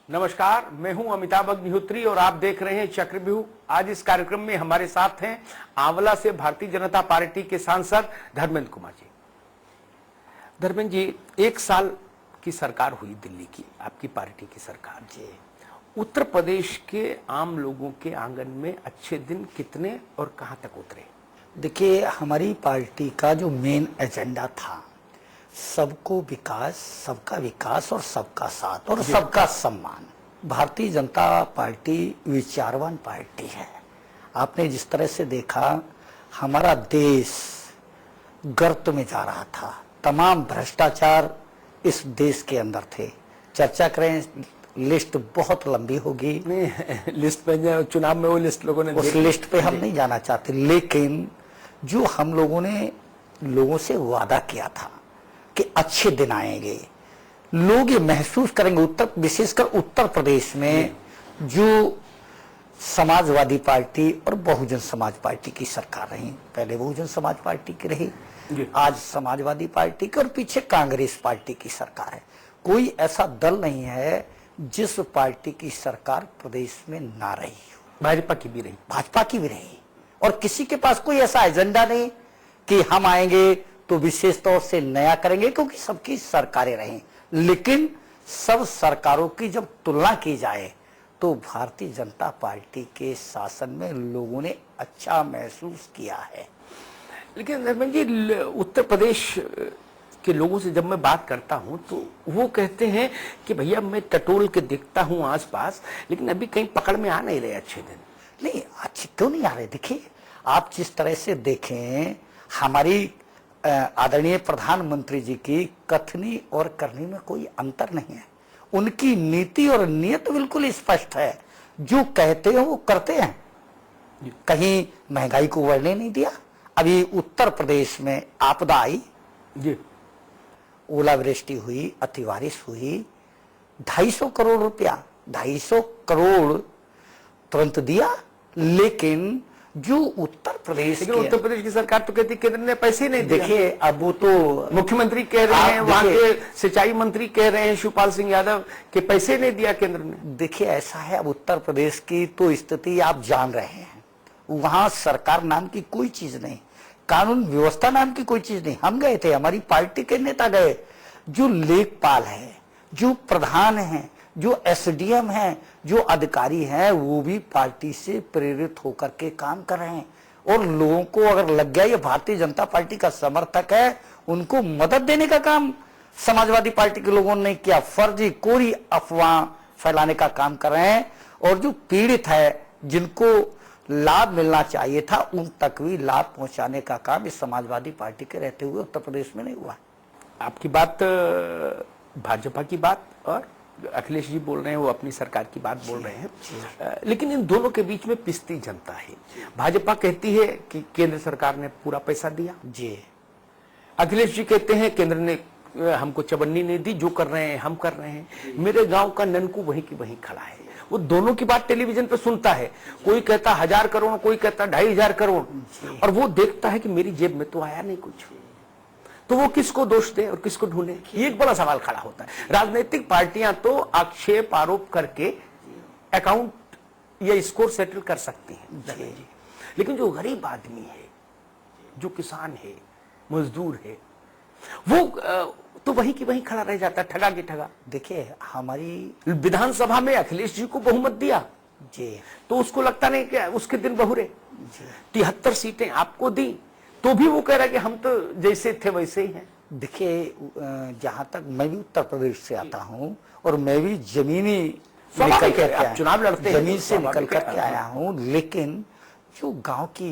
नमस्कार, मैं हूं अमिताभ अग्निहोत्री और आप देख रहे हैं चक्रव्यूह। आज इस कार्यक्रम में हमारे साथ हैं आंवला से भारतीय जनता पार्टी के सांसद धर्मेंद्र कुमार जी। धर्मेंद्र जी, 1 साल की सरकार हुई दिल्ली की, आपकी पार्टी की सरकार जी। उत्तर प्रदेश के आम लोगों के आंगन में अच्छे दिन कितने और कहां तक उतरे? देखिए, हमारी पार्टी का जो मेन एजेंडा था, सबको विकास और सबका साथ और सबका सम्मान। भारतीय जनता पार्टी विचारवान पार्टी है। आपने जिस तरह से देखा, हमारा देश गर्त में जा रहा था, तमाम भ्रष्टाचार इस देश के अंदर थे। चर्चा करें, लिस्ट बहुत लंबी होगी। लिस्ट पे चुनाव में वो लिस्ट लोगों ने उस लिस्ट पे हम नहीं जाना चाहते, लेकिन जो हम लोगों ने लोगों से वादा किया था कि अच्छे दिन आएंगे, लोग ये महसूस करेंगे। विशेषकर उत्तर प्रदेश में जो समाजवादी पार्टी और बहुजन समाज पार्टी की सरकार रही, पहले बहुजन समाज पार्टी की रही, आज समाजवादी पार्टी की और पीछे कांग्रेस पार्टी की सरकार है। कोई ऐसा दल नहीं है जिस पार्टी की सरकार प्रदेश में ना रही हो। भाजपा की भी रही और किसी के पास कोई ऐसा एजेंडा नहीं कि हम आएंगे तो विशेष तौर से नया करेंगे, क्योंकि सबकी सरकारें रही। लेकिन सब सरकारों की जब तुलना की जाए तो भारतीय जनता पार्टी के शासन में लोगों ने अच्छा महसूस किया है। लेकिन धर्मेंद्र जी, उत्तर प्रदेश के लोगों से जब मैं बात करता हूं तो वो कहते हैं कि भैया मैं टटोल के देखता हूं आसपास, लेकिन अभी कहीं पकड़ में आ नहीं रहे अच्छे दिन। नहीं, अच्छे क्यों नहीं आ रहे? देखिए, आप जिस तरह से देखें, हमारी आदरणीय प्रधानमंत्री जी की कथनी और करनी में कोई अंतर नहीं है। उनकी नीति और नियत बिल्कुल स्पष्ट है। जो कहते हैं वो करते हैं। कहीं महंगाई को बढ़ने नहीं दिया। अभी उत्तर प्रदेश में आपदा आई जी, ओलावृष्टि हुई, अतिबारिश हुई, 250 करोड़ रुपया, 250 करोड़ तुरंत दिया। लेकिन जो उत्तर प्रदेश की सरकार तो कहती केंद्र ने पैसे नहीं दिए। देखिए, अब वो तो मुख्यमंत्री कह रहे हैं, वहां के सिंचाई मंत्री कह रहे हैं शिवपाल सिंह यादव कि पैसे नहीं दिया केंद्र ने। देखिए, ऐसा है, अब उत्तर प्रदेश की तो स्थिति आप जान रहे हैं। वहां सरकार नाम की कोई चीज नहीं, कानून व्यवस्था नाम की कोई चीज नहीं। हम गए थे, हमारी पार्टी के नेता गए। जो लेखपाल है, जो प्रधान है, जो एसडीएम है, जो अधिकारी हैं, वो भी पार्टी से प्रेरित होकर के काम कर रहे हैं। और लोगों को अगर लग गया ये भारतीय जनता पार्टी का समर्थक है, उनको मदद देने का काम समाजवादी पार्टी के लोगों ने किया। फर्जी कोरी अफवाह फैलाने का काम कर रहे हैं। और जो पीड़ित है, जिनको लाभ मिलना चाहिए था, उन तक भी लाभ पहुंचाने का काम इस समाजवादी पार्टी के रहते हुए उत्तर प्रदेश में नहीं हुआ। आपकी बात भाजपा की बात और अखिलेश जी बोल रहे हैं, वो अपनी सरकार की बात बोल रहे हैं। लेकिन इन दोनों के बीच में पिसती जनता है। भाजपा कहती है कि केंद्र सरकार ने पूरा पैसा दिया जी, अखिलेश जी कहते हैं केंद्र ने हमको चवन्नी नहीं दी, जो कर रहे हैं हम कर रहे हैं। मेरे गांव का ननकू वहीं की वहीं खड़ा है। वो दोनों की बात टेलीविजन पे सुनता है। कोई कहता 1000 करोड़, कोई कहता 2500 करोड़, और वो देखता है कि मेरी जेब में तो आया नहीं कुछ। तो वो किसको दोष दे और किसको ढूंढे, ये एक बड़ा सवाल खड़ा होता है। राजनीतिक पार्टियां तो आक्षेप आरोप करके अकाउंट या स्कोर सेटल कर सकती हैं, लेकिन जो गरीब आदमी है, जो किसान है, मजदूर है, वो तो वहीं की वहीं खड़ा रह जाता है, ठगा के ठगा। देखिए, हमारी विधानसभा में अखिलेश जी को बहुमत दिया जी, तो उसको लगता नहीं कि उसके दिन बहुरे। 73 सीटें आपको दी तो भी वो कह रहा है कि हम तो जैसे थे वैसे ही हैं। देखिए, जहां तक मैं भी उत्तर प्रदेश से आता हूं और मैं भी जमीनी निकल कर चुनाव लड़ते हैं, जमीन से निकल करके आया हूं। लेकिन जो गांव की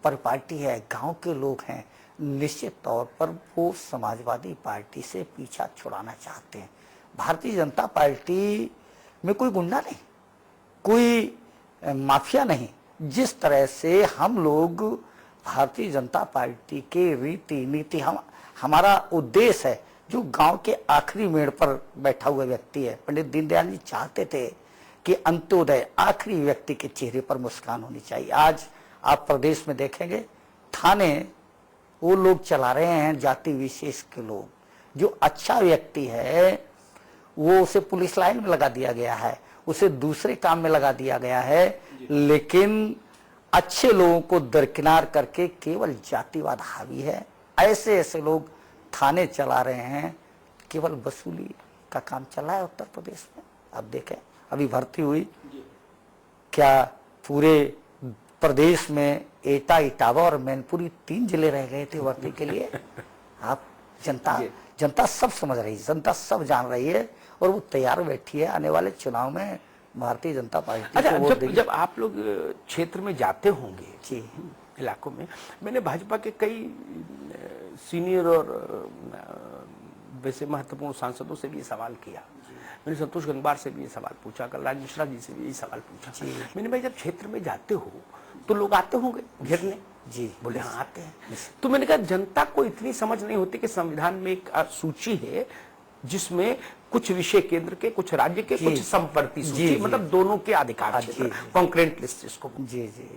पार्टी है, गांव के लोग हैं, निश्चित तौर पर वो समाजवादी पार्टी से पीछा छुड़ाना चाहते हैं। भारतीय जनता पार्टी में कोई गुंडा नहीं, कोई माफिया नहीं। जिस तरह से हम लोग भारतीय जनता पार्टी के रीति नीति, हमारा उद्देश्य है, जो गांव के आखिरी मेड़ पर बैठा हुआ व्यक्ति है, पंडित दीनदयाल जी चाहते थे कि अंत्योदय आखिरी व्यक्ति के चेहरे पर मुस्कान होनी चाहिए। आज आप प्रदेश में देखेंगे, थाने वो लोग चला रहे हैं जाति विशेष के लोग। जो अच्छा व्यक्ति है वो उसे पुलिस लाइन में लगा दिया गया है, उसे दूसरे काम में लगा दिया गया है, लेकिन अच्छे लोगों को दरकिनार करके केवल जातिवाद हावी है। ऐसे ऐसे लोग थाने चला रहे हैं, केवल वसूली का काम चला है उत्तर प्रदेश में। अब देखें, अभी भर्ती हुई, क्या पूरे प्रदेश में एटा, इटावा और मैनपुरी 3 जिले रह गए थे भर्ती के लिए। आप जनता सब समझ रही है, जनता सब जान रही है, और वो तैयार बैठी है आने वाले चुनाव में भारतीय जनता पार्टी। अच्छा, जब आप लोग क्षेत्र में जाते होंगे जी, इलाकों में, मैंने भाजपा के कई सीनियर और वैसे महत्वपूर्ण सांसदों से भी ये सवाल किया। मैंने संतोष गंगवार से भी ये सवाल पूछा, कलराज मिश्रा जी से भी ये सवाल पूछा। मैंने भाई, जब क्षेत्र में जाते हो तो लोग आते होंगे घेरने? जी, बोले हाँ आते हैं। तो मैंने कहा, जनता को इतनी समझ नहीं होती कि संविधान में एक सूची है जिसमें कुछ विषय केंद्र के, कुछ राज्य के, कुछ संवर्ती सूची, मतलब दोनों के अधिकार क्षेत्र, कॉन्करेंट लिस्ट जिसको। जी जी,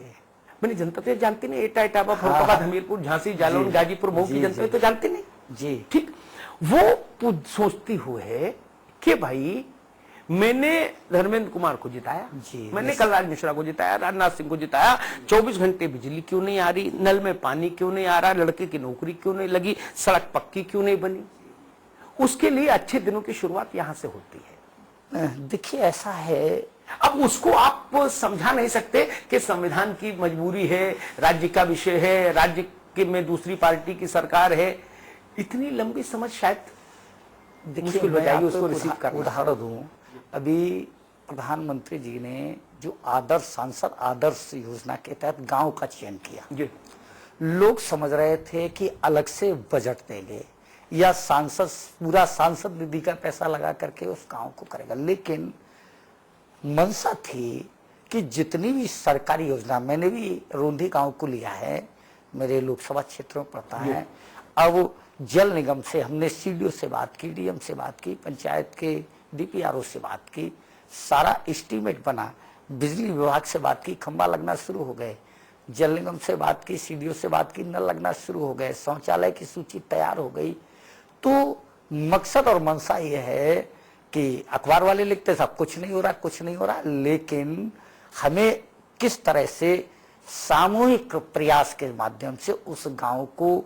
मैंने जनता तो जानती नहीं, एटा, इटावा, फरुखाबाद, हमीरपुर, झांसी, जालौन, गाजीपुर, मऊ की जनता तो जानती नहीं। जी, ठीक, वो सोचती हुई है कि भाई मैंने धर्मेंद्र कुमार को जिताया, मैंने कलराज मिश्रा को जिताया, राजनाथ सिंह को जिताया, 24 घंटे बिजली क्यों नहीं आ रही, नल में पानी क्यों नहीं आ रहा, लड़के की नौकरी क्यों नहीं लगी, सड़क पक्की क्यों नहीं बनी। उसके लिए अच्छे दिनों की शुरुआत यहां से होती है। देखिए, ऐसा है, अब उसको आप समझा नहीं सकते कि संविधान की मजबूरी है, राज्य का विषय है, राज्य के में दूसरी पार्टी की सरकार है। इतनी लंबी समझ शायद मुश्किल हो जाएगी उसको रिसीव करना। उदाहरण दूं, अभी प्रधानमंत्री जी ने जो आदर्श सांसद आदर्श योजना के तहत गांव का चयन किया, जी, लोग समझ रहे थे कि अलग से बजट देंगे या सांसद पूरा सांसद निधि का पैसा लगा करके उस गांव को करेगा, लेकिन मंशा थी कि जितनी भी सरकारी योजना, मैंने भी रोंधी गांव को लिया है, मेरे लोकसभा क्षेत्र में पड़ता है। अब जल निगम से हमने सीडीओ से बात की, डीएम से बात की, पंचायत के डीपीआरओ से बात की, सारा एस्टीमेट बना, बिजली विभाग से बात की, खंबा लगना शुरू हो गए, जल निगम से बात की, सीडीओ से बात की, नल लगना शुरू हो गए, शौचालय की सूची तैयार हो गई। तो मकसद और मंशा यह है कि अखबार वाले लिखते सब कुछ नहीं हो रहा, कुछ नहीं हो रहा, लेकिन हमें किस तरह से सामूहिक प्रयास के माध्यम से उस गांव को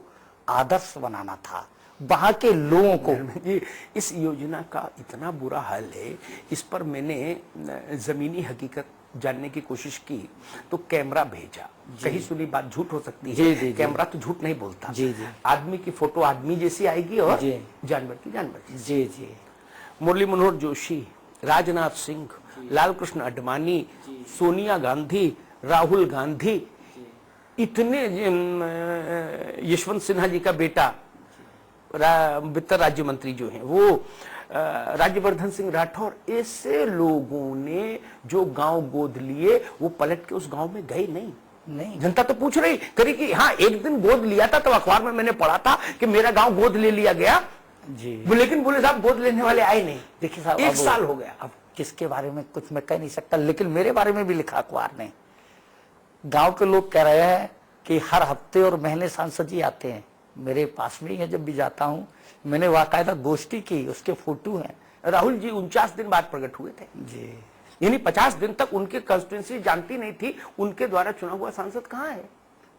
आदर्श बनाना था, वहां के लोगों को। ये इस योजना का इतना बुरा हाल है, इस पर मैंने जमीनी हकीकत जानने की कोशिश की तो कैमरा भेजा। कहीं सुनी बात झूठ हो सकती है, कैमरा तो झूठ नहीं बोलता। आदमी की फोटो आदमी जैसी आएगी और जानवर की जानवर। जी जी, मुरली मनोहर जोशी, राजनाथ सिंह, लाल कृष्ण आडवाणी, सोनिया गांधी, राहुल गांधी, इतने, यशवंत सिन्हा जी का बेटा वित्त राज्य मंत्री जो हैं वो, राज्यवर्धन सिंह राठौर, ऐसे लोगों ने जो गांव गोद लिए वो पलट के उस गांव में गए नहीं। जनता तो पूछ रही करी कि हाँ एक दिन गोद लिया था, तो अखबार में मैंने पढ़ा था कि मेरा गांव गोद ले लिया गया जी, लेकिन बोले साहब गोद लेने वाले आए नहीं। देखिए साहब, 1 साल हो गया। अब किसके बारे में कुछ मैं कह नहीं सकता, लेकिन मेरे बारे में भी लिखा अखबार ने। गांव के लोग कह रहे हैं कि हर हफ्ते और महीने सांसद जी आते हैं, मेरे पास में ही है, जब भी जाता हूं मैंने वाकायदा गोष्ठी की, उसके फोटो हैं। राहुल जी 49 दिन बाद प्रकट हुए थे जी, यानी 50 दिन तक उनके कंस्टिट्यूंसी जानती नहीं थी उनके द्वारा चुना हुआ सांसद कहाँ है।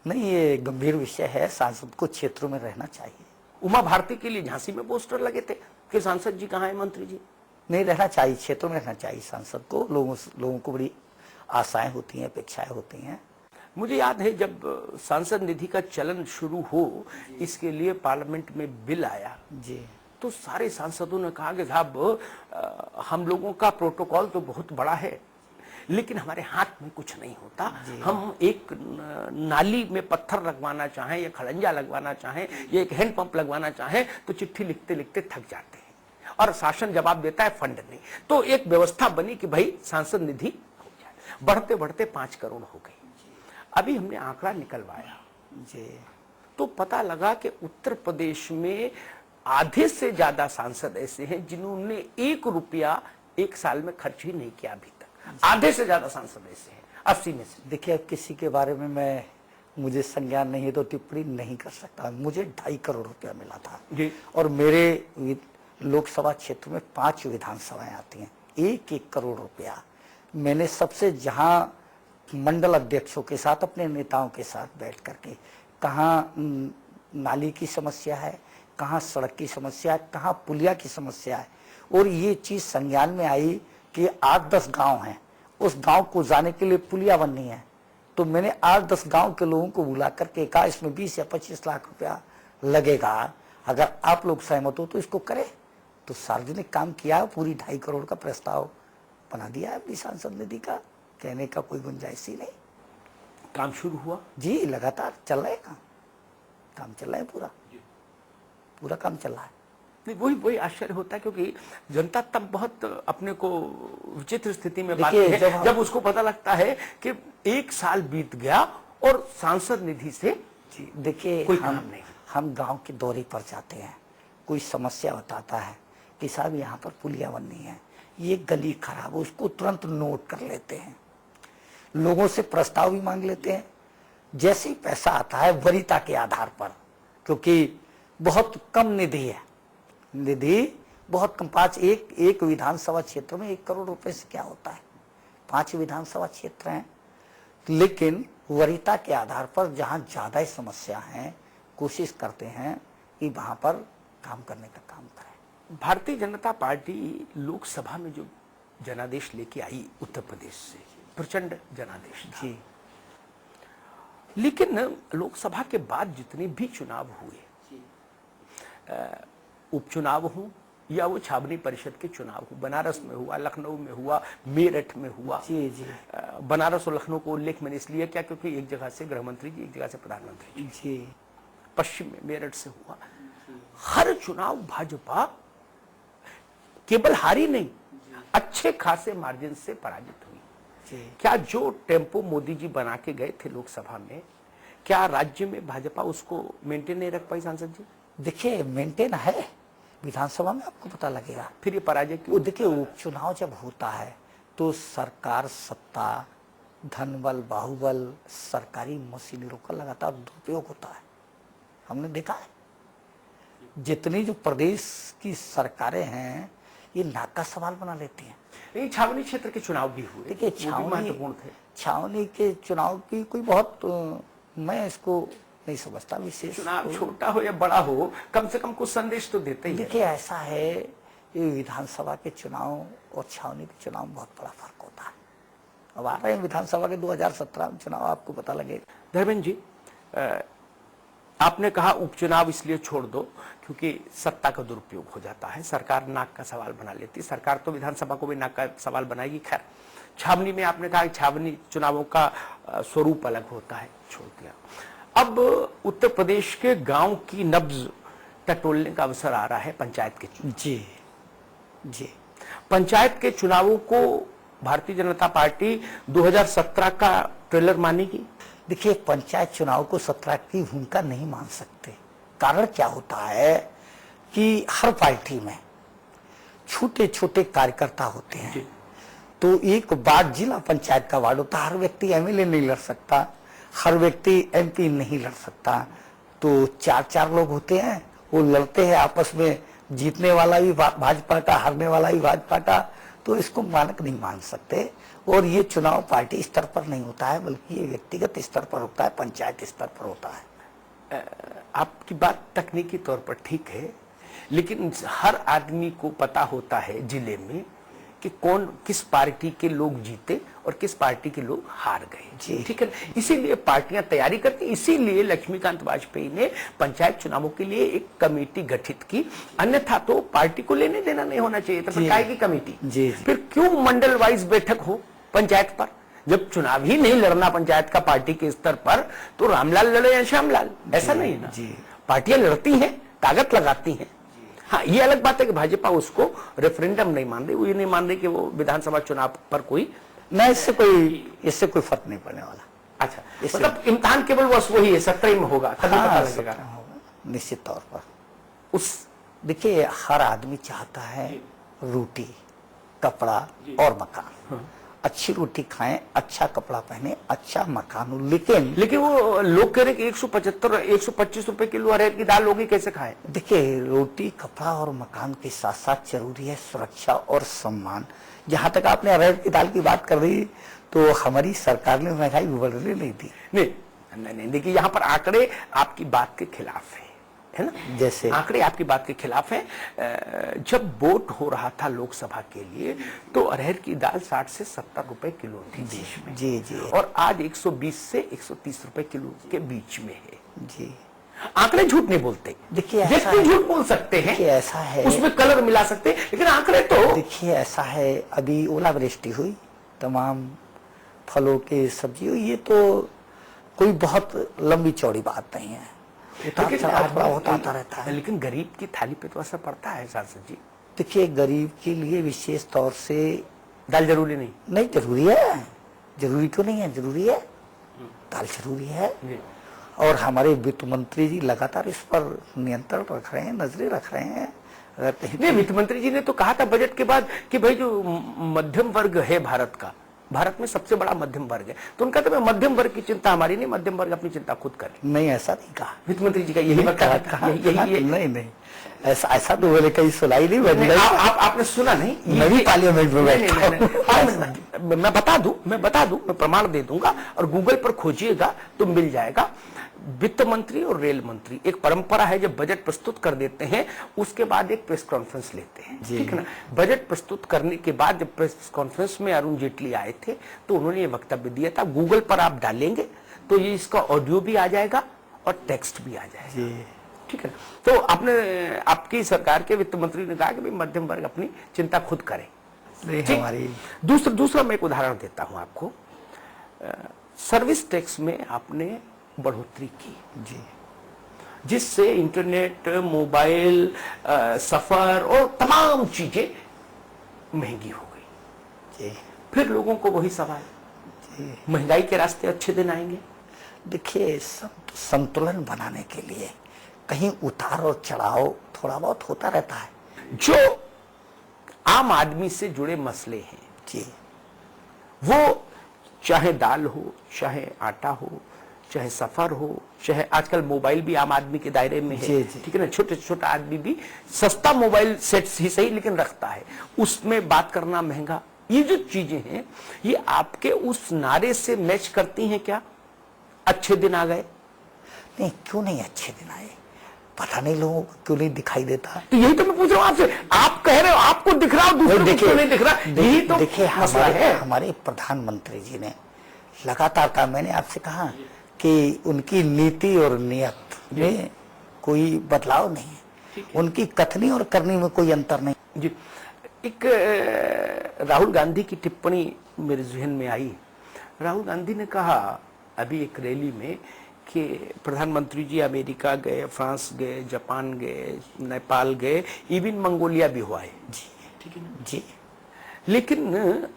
नहीं, ये गंभीर विषय है, सांसद को क्षेत्रों में रहना चाहिए। उमा भारती के लिए झांसी में पोस्टर लगे थे कि सांसद जी कहाँ है, मंत्री जी। नहीं, रहना चाहिए, क्षेत्रों में रहना चाहिए सांसद को। लोगों को बड़ी आशाएं होती हैं, अपेक्षाएं होती हैं। मुझे याद है जब सांसद निधि का चलन शुरू हो, इसके लिए पार्लियामेंट में बिल आया जी, तो सारे सांसदों ने कहा कि साहब हम लोगों का प्रोटोकॉल तो बहुत बड़ा है, लेकिन हमारे हाथ में कुछ नहीं होता। हम एक नाली में पत्थर लगवाना चाहें या खड़ंजा लगवाना चाहें या एक हैंड पंप लगवाना चाहें तो चिट्ठी लिखते लिखते थक जाते हैं और शासन जवाब देता है फंड नहीं। तो एक व्यवस्था बनी कि भाई सांसद निधि हो जाए, बढ़ते बढ़ते 5 करोड़ हो गई। अभी हमने आंकड़ा निकलवाया जी, तो पता लगा कि उत्तर प्रदेश में आधे से ज्यादा सांसद ऐसे हैं जिन्होंने 1 रुपया 1 साल में खर्च ही नहीं किया अभी तक। आधे से ज्यादा सांसद ऐसे हैं 80 में से। देखिए, अब किसी के बारे में मुझे संज्ञान नहीं है तो टिप्पणी नहीं कर सकता। मुझे 2.5 करोड़ रुपया मिला था जी, और लोकसभा क्षेत्र में 5 विधानसभाएं आती हैं, 1-1 करोड़ रुपया। मैंने सबसे जहां मंडल अध्यक्षों के साथ, अपने नेताओं के साथ बैठ करके, कहाँ नाली की समस्या है, कहाँ सड़क की समस्या है, कहाँ पुलिया की समस्या है, और ये चीज संज्ञान में आई कि 8-10 गांव हैं, उस गांव को जाने के लिए पुलिया बननी है। तो मैंने 8-10 गांव के लोगों को बुला करके कहा इसमें 20 या 25 लाख रुपया लगेगा, अगर आप लोग सहमत हो तो इसको करें। तो सार्वजनिक काम किया, पूरी 2.5 करोड़ का प्रस्ताव बना दिया है अपनी सांसद निधि का, कहने का कोई गुंजाइश ही नहीं। काम शुरू हुआ जी, लगातार चल रहा है काम चल रहा है, पूरा काम चल रहा है। नहीं, वही आश्चर्य होता है, क्योंकि जनता तब बहुत अपने को विचित्र स्थिति में बात देखिए, है जब उसको पता लगता है कि 1 साल बीत गया और सांसद निधि से जी देखिए, कोई काम नहीं। हम गांव के दौरे पर जाते हैं, कोई समस्या बताता है कि साहब यहाँ पर पुलिया बननी है, ये गली खराब है, उसको तुरंत नोट कर लेते हैं, लोगों से प्रस्ताव भी मांग लेते हैं। जैसे ही पैसा आता है वरीयता के आधार पर, क्योंकि बहुत कम निधि है, निधि बहुत कम, एक विधानसभा क्षेत्र में 1 करोड़ रुपए से क्या होता है, 5 विधानसभा क्षेत्र हैं, लेकिन वरीयता के आधार पर जहां ज्यादा समस्या है, कोशिश करते हैं कि वहां पर काम करने का काम करें। भारतीय जनता पार्टी लोकसभा में जो जनादेश लेके आई उत्तर प्रदेश से, प्रचंड जनादेश था। जी, लेकिन लोकसभा के बाद जितने भी चुनाव हुए, उपचुनाव हो या वो छावनी परिषद के चुनाव हो, बनारस में हुआ, लखनऊ में हुआ, मेरठ में हुआ। जी जी बनारस और लखनऊ को उल्लेख मैंने इसलिए किया क्योंकि एक जगह से गृह मंत्री जी, एक जगह से प्रधानमंत्री जी। जी, पश्चिम में मेरठ से हुआ। हर चुनाव भाजपा केवल हारी नहीं, अच्छे खासे मार्जिन से पराजित हुई। जी, क्या जो टेम्पो मोदी जी बना के गए थे लोकसभा में, क्या राज्य में भाजपा उसको मेंटेन नहीं रख पाई सांसद जी? देखिए मेंटेन है, विधानसभा में आपको पता लगेगा। फिर ये पराजय क्यों? वो देखिए, उपचुनाव जब होता है तो सरकार सत्ता, धनबल, बाहुबल, सरकारी मशीनरों का लगातार दुरुपयोग होता है, हमने देखा है। जितनी जो प्रदेश की सरकारें हैं ये नाक का सवाल बना लेती हैं। नहीं, छावनी क्षेत्र के चुनाव भी हुए, देखिए, वो भी महत्वपूर्ण थे। छावनी के चुनाव की कोई बहुत मैं इसको नहीं समझता विशेष। चुनाव छोटा हो या बड़ा हो, कम से कम कुछ संदेश तो देते ही है। देखिए, ऐसा है ये विधानसभा के चुनाव और छावनी के चुनाव में बहुत बड़ा फर्क होता है। अब आ रहे हैं विधानसभा के 2017 में चुनाव, आपको पता लगेगा। धर्मेंद्र जी, आपने कहा उपचुनाव इसलिए छोड़ दो क्योंकि सत्ता का दुरुपयोग हो जाता है, सरकार नाक का सवाल बना लेती, सरकार तो विधानसभा को भी नाक का सवाल बनाएगी। खैर, छावनी में आपने कहा छावनी चुनावों का स्वरूप अलग होता है, छोड़ दिया। अब उत्तर प्रदेश के गांव की नब्ज टटोलने का अवसर आ रहा है पंचायत के चुनाव। जी जी, पंचायत के चुनावों को भारतीय जनता पार्टी 2017 का ट्रेलर मानेगी? देखिए, पंचायत चुनाव को 17 की भूमिका नहीं मान सकते। कारण क्या होता है कि हर पार्टी में छोटे छोटे कार्यकर्ता होते हैं, तो एक वार्ड जिला पंचायत का वार्ड होता है, हर व्यक्ति एमएलए नहीं लड़ सकता, हर व्यक्ति एमपी नहीं लड़ सकता। तो 4-4 लोग होते हैं, वो लड़ते हैं आपस में, जीतने वाला भी भाजपा का, हारने वाला भी भाजपा का, तो इसको मानक नहीं मान सकते। और ये चुनाव पार्टी स्तर पर नहीं होता है, बल्कि ये व्यक्तिगत स्तर पर होता है, पंचायत स्तर पर होता है। आपकी बात तकनीकी तौर पर ठीक है, लेकिन हर आदमी को पता होता है जिले में कि कौन किस पार्टी के लोग जीते और किस पार्टी के लोग हार गए। ठीक है, इसीलिए पार्टियां तैयारी करती, इसीलिए लक्ष्मीकांत वाजपेयी ने पंचायत चुनावों के लिए एक कमेटी गठित की, अन्यथा तो पार्टी को लेने देना नहीं होना चाहिए। तो फिर काहे की कमेटी? फिर क्यों मंडल वाइज बैठक हो पंचायत पर? जब चुनाव ही नहीं लड़ना पंचायत का पार्टी के स्तर पर, तो रामलाल लड़े या श्यामलाल, ऐसा नहीं है ना। पार्टियां लड़ती हैं, ताकत लगाती हैं। हाँ, ये अलग बात है कि भाजपा उसको रेफरेंडम नहीं मान रही, वो ये नहीं मान रही कि वो विधानसभा चुनाव पर कोई नहीं, इससे कोई फर्क नहीं पड़ने वाला। अच्छा, मतलब इम्तिहान केवल बस वही है, 17 में होगा, तभी पता लगेगा निश्चित तौर पर। उस देखिए, हर आदमी चाहता है रोटी, कपड़ा और मकान। अच्छी रोटी खाएं, अच्छा कपड़ा पहने, अच्छा मकान हो, लेकिन वो लोग कह रहे हैं कि 175 125 रुपए किलो अरहर की दाल होगी, कैसे खाएं? देखिए, रोटी, कपड़ा और मकान के साथ साथ जरूरी है सुरक्षा और सम्मान। जहां तक आपने अरहर की दाल की बात कर दी, तो हमारी सरकार ने महंगाई बढ़ने नहीं दी। नहीं, देखिए यहाँ पर आंकड़े आपकी बात के खिलाफ है ना? जैसे आंकड़े आपकी बात के खिलाफ है। जब वोट हो रहा था लोकसभा के लिए, तो अरहर की दाल 60 से 70 रुपए किलो थी देश में। जी। और आज 120 से 130 रुपए किलो के बीच में है। जी, आंकड़े झूठ नहीं बोलते। देखिए व्यक्ति झूठ बोल सकते हैं, देखिए ऐसा है, उसमें कलर मिला सकते हैं, लेकिन आंकड़े तो देखिए ऐसा है। अभी ओलावृष्टि हुई, तमाम फलों की सब्जी हुई, ये तो कोई बहुत लंबी चौड़ी बात नहीं है, उतार चढ़ाव थोड़ा होता रहता है। लेकिन गरीब की थाली पे तो असर पड़ता है सांसद जी। देखिए, गरीब के लिए विशेष तौर से दाल जरूरी नहीं जरूरी है। जरूरी क्यों नहीं है? जरूरी है, दाल जरूरी है। और हमारे वित्त मंत्री जी लगातार इस पर नियंत्रण रख रहे हैं, नजरें रख रहे हैं। अगर नहीं, वित्त मंत्री जी ने तो कहा था बजट के बाद कि भाई जो मध्यम वर्ग है भारत में सबसे बड़ा मध्यम वर्ग है, तो उनका तो मध्यम वर्ग की चिंता हमारी नहीं, मध्यम वर्ग अपनी चिंता खुद करे। नहीं, ऐसा नहीं कहा वित्त मंत्री जी का यही बताया था। नहीं, ऐसा तो मैंने कहीं सुनाई नहीं। आपने सुना नहीं? मैं पार्लियामेंट में बैठा। मैं बता दूं, मैं प्रमाण दे दूंगा, और गूगल पर खोजिएगा तो मिल जाएगा। वित्त मंत्री और रेल मंत्री, एक परंपरा है, जब बजट प्रस्तुत कर देते हैं उसके बाद एक प्रेस कॉन्फ्रेंस लेते हैं, ठीक है ना? बजट प्रस्तुत करने के बाद जब प्रेस कॉन्फ्रेंस में अरुण जेटली आए थे, तो उन्होंने ये वक्तव्य दिया था। गूगल पर आप डालेंगे तो ये इसका ऑडियो भी आ जाएगा और टेक्स्ट भी आ जाएगा, ठीक है ना? तो आपकी सरकार के वित्त मंत्री ने कहा कि भाई मध्यम वर्ग अपनी चिंता खुद करे। हमारी दूसरा मैं एक उदाहरण देता हूं आपको। सर्विस टैक्स में आपने बढ़ोतरी की जी, जिससे इंटरनेट, मोबाइल, सफर और तमाम चीजें महंगी हो गई। जी, फिर लोगों को वही सवाल, महंगाई के रास्ते अच्छे दिन आएंगे? देखिए, संतुलन बनाने के लिए कहीं उतार और चढ़ाव थोड़ा बहुत होता रहता है। जो आम आदमी से जुड़े मसले हैं जी, वो चाहे दाल हो, चाहे आटा हो, चाहे सफर हो, चाहे आजकल मोबाइल भी आम आदमी के दायरे में है, ठीक है ना? छोटा आदमी भी सस्ता मोबाइल सेट ही सही लेकिन रखता है, उसमें बात करना महंगा। ये जो चीजें हैं, ये आपके उस नारे से मैच करती हैं क्या? अच्छे दिन आ गए? नहीं, क्यों नहीं अच्छे दिन आए? पता नहीं लोगों को क्यों नहीं दिखाई देता। तो यही तो मैं पूछ रहा हूं आपसे। आप कह रहे हो आपको दिख रहा, दूसरे को क्यों नहीं दिख रहा? यही तो देखिए, मसला है। हमारे प्रधानमंत्री जी ने लगातार कहा, मैंने आपसे कहा कि उनकी नीति और नियत में कोई बदलाव नहीं है, उनकी कथनी और करनी में कोई अंतर नहीं। जी, एक राहुल गांधी की टिप्पणी मेरे जहन में आई। राहुल गांधी ने कहा अभी एक रैली में कि प्रधानमंत्री जी अमेरिका गए, फ्रांस गए, जापान गए, नेपाल गए, इवन मंगोलिया भी हुआ है जी, ठीक है ना जी। लेकिन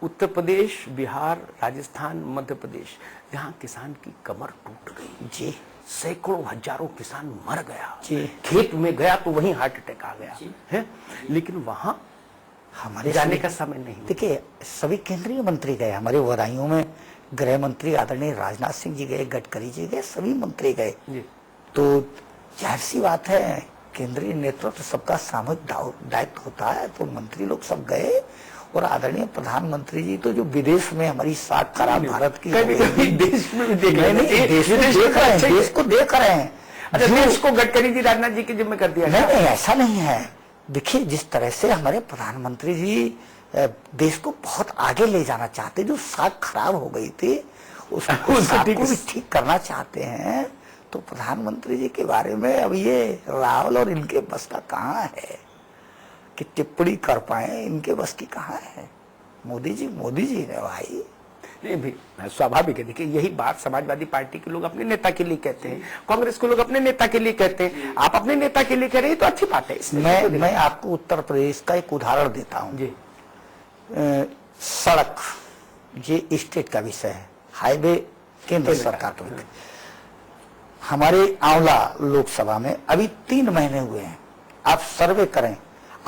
उत्तर प्रदेश, बिहार, राजस्थान, मध्य प्रदेश, जहां किसान की कमर टूट गई जी, सैकड़ों हजारों किसान मर गया जी, खेत में गया तो वहीं हार्ट अटैक आ गया है, लेकिन वहां हमारे जाने का समय नहीं। देखिए, सभी केंद्रीय मंत्री गए, हमारे बदायूं में गृह मंत्री आदरणीय राजनाथ सिंह जी गए, गडकरी जी गए, सभी मंत्री गए। तो जाहिर सी बात है, केंद्रीय नेतृत्व सबका सामूहिक दायित्व होता है, तो मंत्री लोग सब गए। और आदरणीय प्रधानमंत्री जी तो जो विदेश में हमारी साख खराब भारत की देश में भी देख रहे हैं, देश को देख रहे हैं। अच्छा, देश को गडकरी जी, राजनाथ जी के जिम्मे कर दिया? नहीं, ऐसा नहीं है। देखिए, जिस तरह से हमारे प्रधानमंत्री जी देश को बहुत आगे ले जाना चाहते, जो साख खराब हो गई थी उसको भी ठीक करना चाहते हैं, तो प्रधानमंत्री जी के बारे में अब ये राहुल और इनके बस का कहाँ है कि टिप्पणी कर पाए? इनके बस की कहाँ है? मोदी जी ने भाई। नहीं भाई, स्वाभाविक है। देखिए, यही बात समाजवादी पार्टी के लोग अपने नेता के लिए कहते हैं, कांग्रेस के लोग अपने नेता के लिए कहते हैं। आप अपने नेता के लिए कह रहे हैं तो अच्छी बात है। मैं आपको उत्तर प्रदेश का एक उदाहरण देता हूँ जी। सड़क, ये स्टेट का विषय है, हाईवे केंद्र सरकार को। हमारे आंवला लोकसभा में अभी 3 महीने हुए हैं, आप सर्वे करें,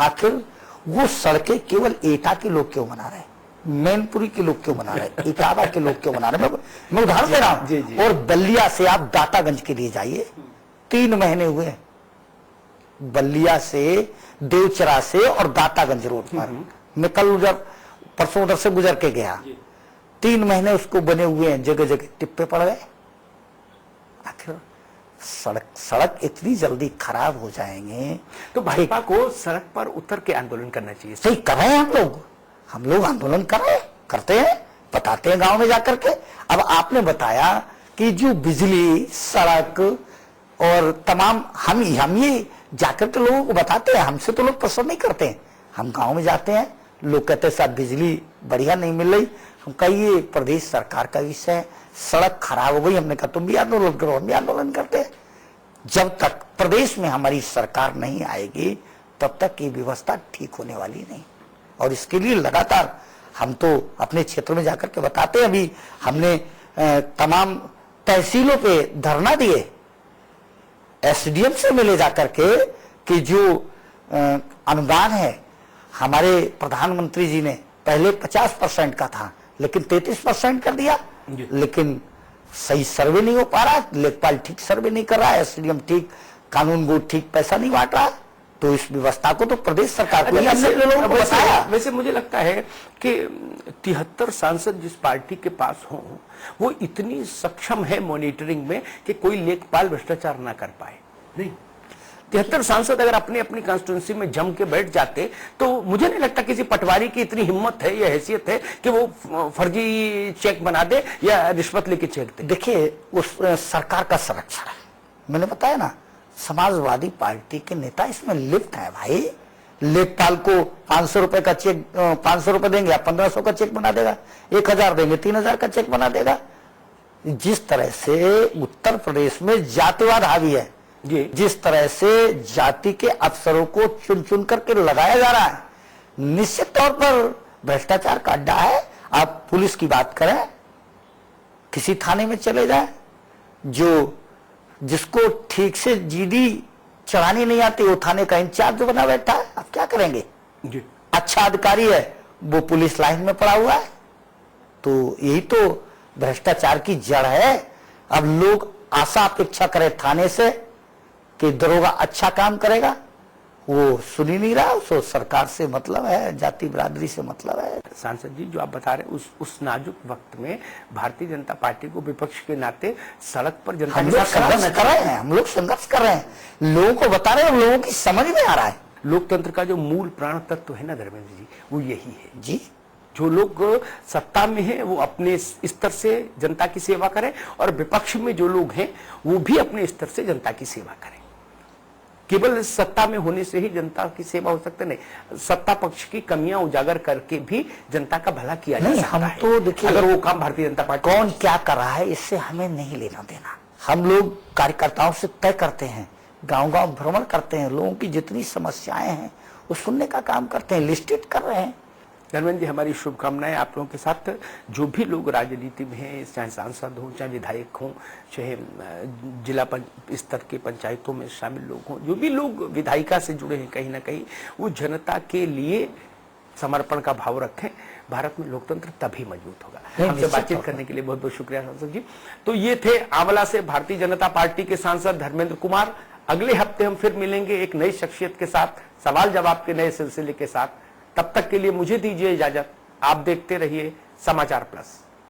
आखिर वो सड़कें केवल एटा के लोग क्यों बना रहे हैं? मैनपुरी के लोग क्यों बना रहे हैं, इटावा के लोग क्यों बना रहे हैं? मैं उदाहरण दे रहा जी, हूं। जी। और बल्लिया से आप दातागंज के लिए जाइए, 3 महीने हुए बल्लिया से, देवचरा से और दातागंज रोड पर। मैं कल उधर परसों उधर से गुजर के गया, 3 महीने उसको बने हुए हैं, जगह जगह टिप्पे पड़ गए। आखिर सड़क इतनी जल्दी खराब हो जाएंगे तो भाजपा को सड़क पर उतर के आंदोलन करना चाहिए। सही कर रहे हैं हम लोग आंदोलन कर रहे हैं, करते हैं, बताते हैं गांव में जाकर के। अब आपने बताया कि जो बिजली, सड़क और तमाम हम ये जाकर के लोगों को बताते हैं, हमसे तो लोग पसंद नहीं करते हैं। हम गांव में जाते हैं, लोग कहते हैं साहब बिजली बढ़िया नहीं मिल रही। हम कहिए प्रदेश सरकार का विषय है, सड़क खराब हो गई। हमने कहा तुम भी आंदोलन करो, हम भी आंदोलन करते हैं। जब तक प्रदेश में हमारी सरकार नहीं आएगी तब तक ये व्यवस्था ठीक होने वाली नहीं। और इसके लिए लगातार हम तो अपने क्षेत्र में जाकर के बताते हैं। अभी हमने तमाम तहसीलों पे धरना दिए, एसडीएम से मिले जाकर के कि जो अनुदान है हमारे प्रधानमंत्री जी ने पहले 50% का था लेकिन 33% कर दिया, लेकिन सही सर्वे नहीं हो पा रहा, लेखपाल ठीक सर्वे नहीं कर रहा है, एसडीएम ठीक, कानून बोर्ड ठीक पैसा नहीं बांट रहा। तो इस व्यवस्था को तो प्रदेश सरकार को ही हमने लोगों को बताया। वैसे मुझे लगता है कि 73 सांसद जिस पार्टी के पास हो वो इतनी सक्षम है मॉनिटरिंग में कि कोई लेखपाल भ्रष्टाचार ना कर पाए। नहीं, 73 सांसद अगर अपनी अपनी कॉन्स्टिट्यूंसी में जम के बैठ जाते तो मुझे नहीं लगता किसी पटवारी की इतनी हिम्मत है या हैसियत है कि वो फर्जी चेक बना दे या रिश्वत लेके चेक दे। देखिए उस सरकार का संरक्षण है, मैंने बताया ना, समाजवादी पार्टी के नेता इसमें लिप्त है भाई। लेखपाल को 500 रुपए का चेक, 500 रुपए देंगे, 1500 का चेक बना देगा, 1000 देंगे, 3000 का चेक बना देगा। जिस तरह से उत्तर प्रदेश में जातिवाद हावी है, जिस तरह से जाति के अफसरों को चुन चुन करके लगाया जा रहा है, निश्चित तौर पर भ्रष्टाचार का अड्डा है। आप पुलिस की बात करें, किसी थाने में चले जाए, जिसको ठीक से जीडी चढ़ानी नहीं आती वो थाने का इंचार्ज बना बैठा है। आप क्या करेंगे जी? अच्छा अधिकारी है वो पुलिस लाइन में पड़ा हुआ है। तो यही तो भ्रष्टाचार की जड़ है। अब लोग आशा अपेक्षा करें थाने से कि दरोगा अच्छा काम करेगा, वो सुन ही नहीं रहा। उसको सरकार से मतलब है, जाति बिरादरी से मतलब है। सांसद जी जो आप बता रहे हैं उस नाजुक वक्त में भारतीय जनता पार्टी को विपक्ष के नाते सड़क पर जनता हम लोग संघर्ष कर रहे हैं, हम लोग संघर्ष कर रहे हैं, लोगों को बता रहे हैं, लोगों की समझ में आ रहा है। लोकतंत्र का जो मूल प्राण तत्व है ना धर्मेंद्र जी, वो यही है जी। जो लोग सत्ता में हैं वो अपने स्तर से जनता की सेवा करें और विपक्ष में जो लोग हैं वो भी अपने स्तर से जनता की सेवा करें। केवल सत्ता में होने से ही जनता की सेवा हो सकती नहीं, सत्ता पक्ष की कमियां उजागर करके भी जनता का भला किया जा सकता है। तो देखिए अगर वो काम भारतीय जनता पार्टी कौन क्या कर रहा है इससे हमें नहीं लेना देना। हम लोग कार्यकर्ताओं से तय करते हैं, गांव-गांव भ्रमण करते हैं, लोगों की जितनी समस्याएं हैं वो सुनने का काम करते हैं, लिस्टेड कर रहे हैं। धर्मेंद्र जी हमारी शुभकामनाएं आप लोगों के साथ। जो भी लोग राजनीति में हैं, चाहे सांसद हों, चाहे विधायक हों, चाहे जिला स्तर के पंचायतों में शामिल लोग हों, जो भी लोग विधायिका से जुड़े हैं कहीं ना कहीं वो जनता के लिए समर्पण का भाव रखें। भारत में लोकतंत्र तभी मजबूत होगा। हमसे बातचीत करने के लिए बहुत बहुत शुक्रिया सांसद जी। तो ये थे आंवला से भारतीय जनता पार्टी के सांसद धर्मेंद्र कुमार। अगले हफ्ते हम फिर मिलेंगे एक नई शख्सियत के साथ, सवाल जवाब के नए सिलसिले के साथ। तब तक के लिए मुझे दीजिए इजाजत। आप देखते रहिए समाचार प्लस।